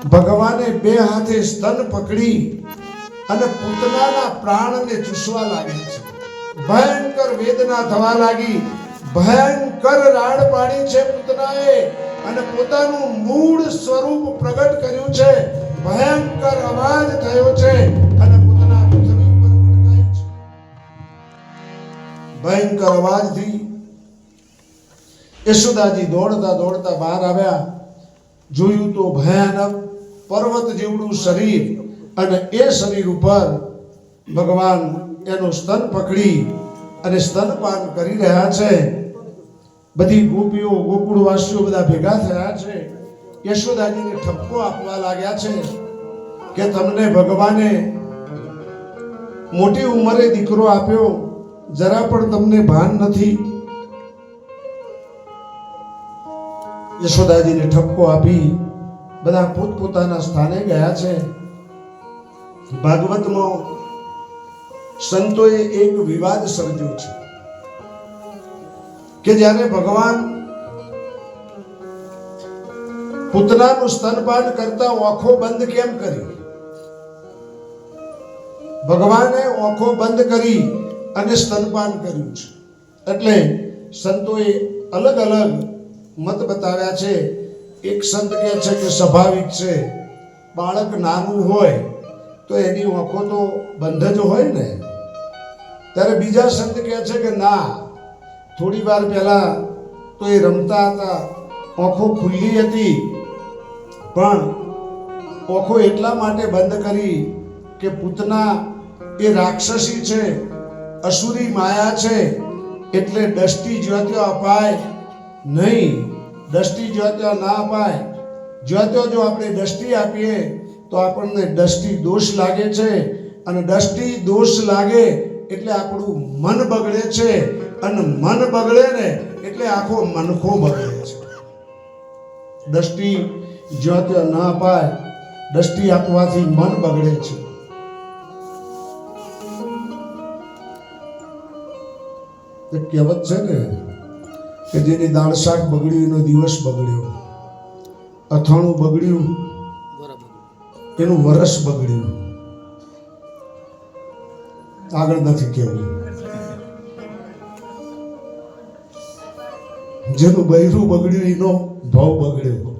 ભગવાને બે હાથે સ્તન પકડી અને પૂતનાના પ્રાણને ચૂસવા લાગ્યા છે. ભયંકર વેદના થવા લાગી, ભયંકર રાડ પાડી છે પૂતનાએ અને પોતાનું મૂળ સ્વરૂપ પ્રગટ કર્યું છે. ભયંકર અવાજ થયો છે અને પૂતના પૃથ્વી ઉપર પટકાઈ છે. ભયંકર અવાજથી યશોદાજી દોડતા દોડતા બહાર આવ્યા. જોયું તો ભયાનક પર્વત જેવડું શરીર અને એ શરીર ઉપર ભગવાન એનો સ્તન પકડી અને સ્તનપાન કરી રહ્યા છે. બધી ગોપીઓ ગોકુળવાસીઓ બધા ભેગા થયા છે. યશોદાજીને ઠપકો આપવા લાગ્યા છે કે તમને ભગવાને મોટી ઉંમરે દીકરો આપ્યો, જરા પણ તમને ભાન નથી. યશોદાજીને ઠપકો આપી બધા પોતપોતાના સ્થાને ગયા છે. ભાગવતમાં સંતોએ એક વિવાદ સર્જ્યો છે કે જ્યારે ભગવાન પૂતનાનું સ્તનપાન કરતા આંખો બંધ કેમ કરી? ભગવાને આંખો બંધ કરી અને સ્તનપાન કર્યું છે. એટલે સંતોએ અલગ અલગ મત બતાવ્યા છે. એક સંત કહે છે કે સ્વાભાવિક છે, બાળક નાનું હોય તો એની આંખો તો બંધ જ હોય ને. ત્યારે બીજા સંત કહે છે કે ના, થોડી વાર પહેલા તો એ રમતા હતા, આંખો ખુલ્લી હતી, પણ આંખો એટલા માટે બંધ કરી કે પૂતના એ રાક્ષસી છે, અસુરી માયા છે, એટલે દ્રષ્ટિ જ્યોત્યો અપાય નહીં. દ્રષ્ટિ જ્યોત્યો ના અપાય. જ્યોત્યો જો આપણે દ્રષ્ટિ આપીએ તો આપણને દ્રષ્ટિ દોષ લાગે છે અને દ્રષ્ટિ દોષ લાગે એટલે આપણું મન બગડે છે અને મન બગડે ને એટલે આખો મનખો બગડે છે. દ્રષ્ટિ જ્યોત્યો ના અપાય, દ્રષ્ટિ આપવાથી મન બગડે છે. એક કહેવત છે ને કે જેની દાળ શાક બગડ્યું એનો દિવસ બગડ્યો, અથાણું બગડ્યું એનું વરસ બગડ્યું. આગળ નથી કેવું. જેનું બૈરું બગડ્યું એનો ભાવ બગડ્યો.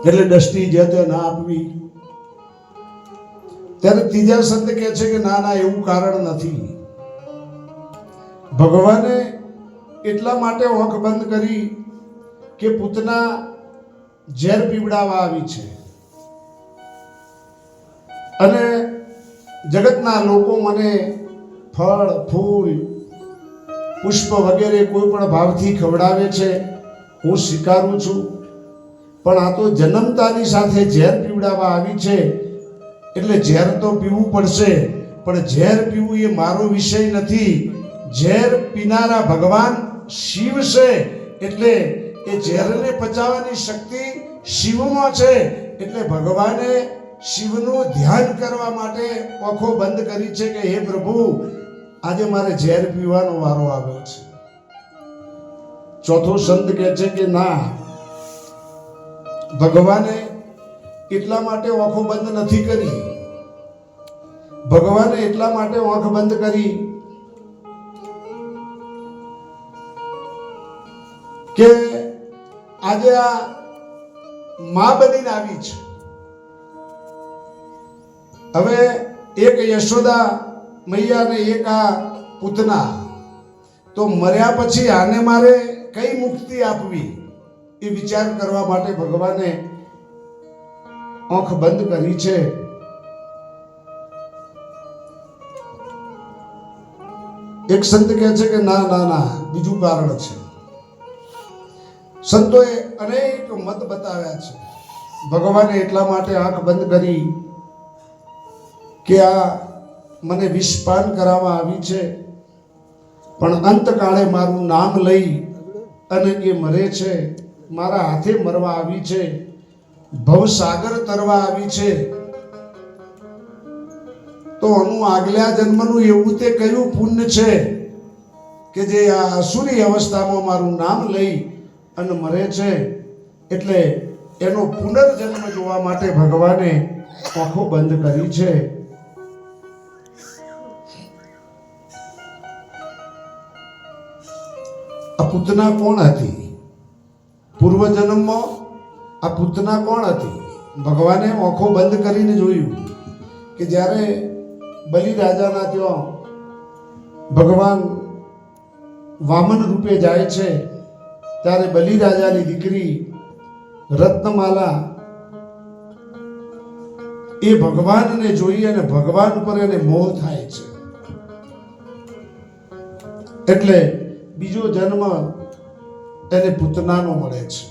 એટલે દ્રષ્ટિ જે તે ના આપવી. ત્યારે ત્રીજા સંત કહે છે કે ના ના, એવું કારણ નથી. ભગવાને એટલા માટે આંખ બંધ કરી કે પૂતના ઝેર પીવડાવવા આવી છે અને જગતના લોકો મને ફળ ફૂલ પુષ્પ વગેરે કોઈ પણ ભાવથી ખવડાવે છે, હું સ્વીકારું છું, પણ આ તો જન્મતાની સાથે ઝેર પીવડાવવા આવી છે એટલે ઝેર તો પીવું પડશે. પણ ઝેર પીવું એ મારો વિષય નથી. ઝેર પીનારા ભગવાન શિવ છે એટલે એ ઝેરને પચાવવાની શક્તિ શિવમાં છે. એટલે ભગવાને શિવનું ધ્યાન કરવા માટે આંખો બંધ કરી છે કે હે પ્રભુ, આજે મારે ઝેર પીવાનો વારો આવ્યો છે. ચોથો સંત કહે છે કે ના, ભગવાને એટલા માટે આંખો બંધ નથી કરી. ભગવાને એટલા માટે આંખ બંધ કરી કે આજે આ મા બનીને આવી છે. હવે એક યશોદા મૈયા ને એક આ પૂતના, તો મર્યા પછી આને મારે કઈ મુક્તિ આપવી એ વિચાર કરવા માટે ભગવાને આંખ બંધ કરી છે. એક સંત કહે છે કે ના ના ના, બીજું કારણ છે. સંતોએ અનેક મત બતાવ્યા છે. ભગવાને એટલા માટે આંખ બંધ કરી કે આ મને વિષપાન કરાવવા આવી છે, પણ અંતકાળે મારું નામ લઈ અને એ મરે છે, મારા હાથે મરવા આવી છે, ભવસાગર તરવા આવી છે. તો આનું આગલા જન્મનું એવું તે કયું પુણ્ય છે કે જે આ અસુરી અવસ્થામાં મારું નામ લઈ અને મરે છે, એટલે એનો પુનર્જન્મ જોવા માટે ભગવાને આંખો બંધ કરી છે. આ પૂતના કોણ હતી? પૂર્વજન્મમાં આ પૂતના કોણ હતી? ભગવાને આંખો બંધ કરીને જોયું કે જ્યારે બલિરાજાના ત્યાં ભગવાન વામન રૂપે જાય છે, ત્યારે બલિરાજાની દીકરી રત્નમાલા એ ભગવાનને જોઈ અને ભગવાન પર એને મોહ થાય છે. એટલે બીજો જન્મ એને પૂતનાનો મળે છે.